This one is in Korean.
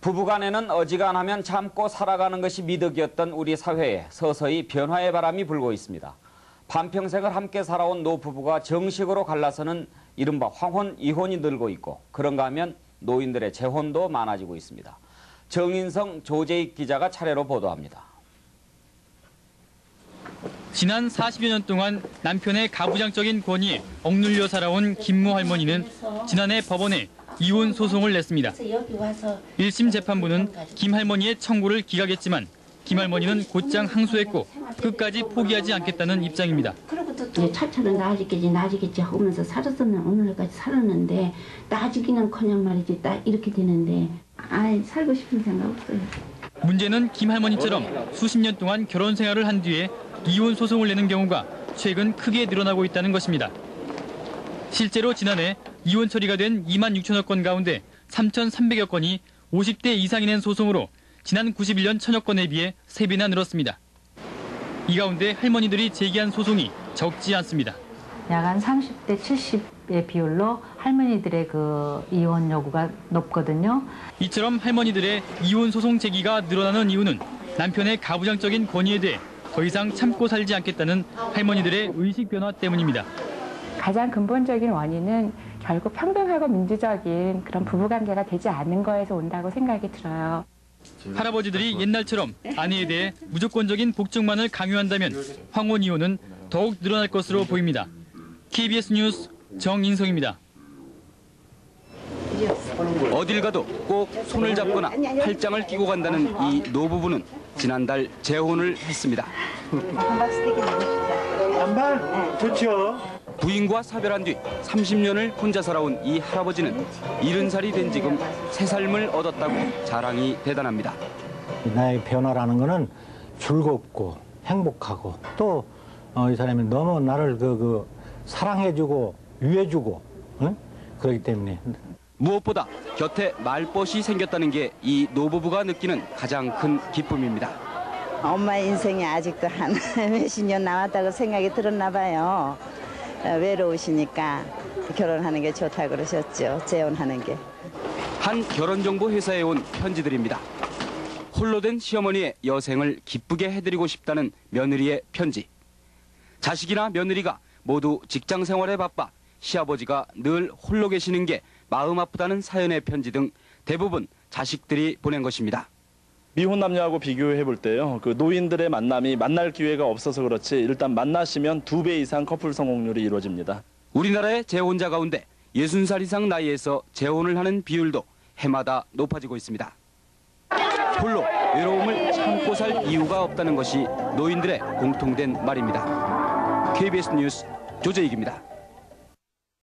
부부간에는 어지간하면 참고 살아가는 것이 미덕이었던 우리 사회에 서서히 변화의 바람이 불고 있습니다. 반평생을 함께 살아온 노부부가 정식으로 갈라서는 이른바 황혼, 이혼이 늘고 있고 그런가 하면 노인들의 재혼도 많아지고 있습니다. 정인성, 조재익 기자가 차례로 보도합니다. 지난 40여 년 동안 남편의 가부장적인 권위에 억눌려 살아온 김모 할머니는 지난해 법원에 이혼 소송을 냈습니다. 1심 재판부는 김 할머니의 청구를 기각했지만 김 할머니는 곧장 항소했고 끝까지 포기하지 않겠다는 입장입니다. 차차는 나아지겠지 하면서 살았으면 오늘까지 살았는데 나아지기는커녕 말이지 딱 이렇게 되는데 살고 싶은 생각 없어요. 문제는 김 할머니처럼 수십 년 동안 결혼 생활을 한 뒤에 이혼 소송을 내는 경우가 최근 크게 늘어나고 있다는 것입니다. 실제로 지난해 이혼 처리가 된 2만 6천여 건 가운데 3,300여 건이 50대 이상이 낸 소송으로 지난 91년 1,000여 건에 비해 3배나 늘었습니다. 이 가운데 할머니들이 제기한 소송이 적지 않습니다. 약 한 30대 70의 비율로 할머니들의 이혼 요구가 높거든요. 이처럼 할머니들의 이혼 소송 제기가 늘어나는 이유는 남편의 가부장적인 권위에 대해 더 이상 참고 살지 않겠다는 할머니들의 의식 변화 때문입니다. 가장 근본적인 원인은 결국 평등하고 민주적인 그런 부부관계가 되지 않는 거에서 온다고 생각이 들어요. 할아버지들이 옛날처럼 아내에 대해 무조건적인 복종만을 강요한다면 황혼 이혼은 더욱 늘어날 것으로 보입니다. KBS 뉴스 정인성입니다. 어딜 가도 꼭 손을 잡거나 팔짱을 끼고 간다는 이 노부부는 지난달 재혼을 했습니다. 반반? 좋죠. 부인과 사별한 뒤 30년을 혼자 살아온 이 할아버지는 70살이 된 지금 새 삶을 얻었다고 자랑이 대단합니다. 나의 변화라는 거는 즐겁고 행복하고 또 이 사람이 너무 나를 사랑해주고 위해주고 그렇기 때문에 무엇보다 곁에 말벗이 생겼다는 게 이 노부부가 느끼는 가장 큰 기쁨입니다. 엄마의 인생이 아직도 한 몇십 년 남았다고 생각이 들었나 봐요. 외로우시니까 결혼하는 게 좋다고 그러셨죠. 재혼하는 게. 한 결혼정보 회사에 온 편지들입니다. 홀로 된 시어머니의 여생을 기쁘게 해드리고 싶다는 며느리의 편지. 자식이나 며느리가 모두 직장 생활에 바빠 시아버지가 늘 홀로 계시는 게 마음 아프다는 사연의 편지 등 대부분 자식들이 보낸 것입니다. 미혼 남녀하고 비교해 볼 때요. 노인들의 만남이 만날 기회가 없어서 그렇지 일단 만나시면 2배 이상 커플 성공률이 이루어집니다. 우리나라의 재혼자 가운데 60살 이상 나이에서 재혼을 하는 비율도 해마다 높아지고 있습니다. 홀로 외로움을 참고 살 이유가 없다는 것이 노인들의 공통된 말입니다. KBS 뉴스 조재익입니다.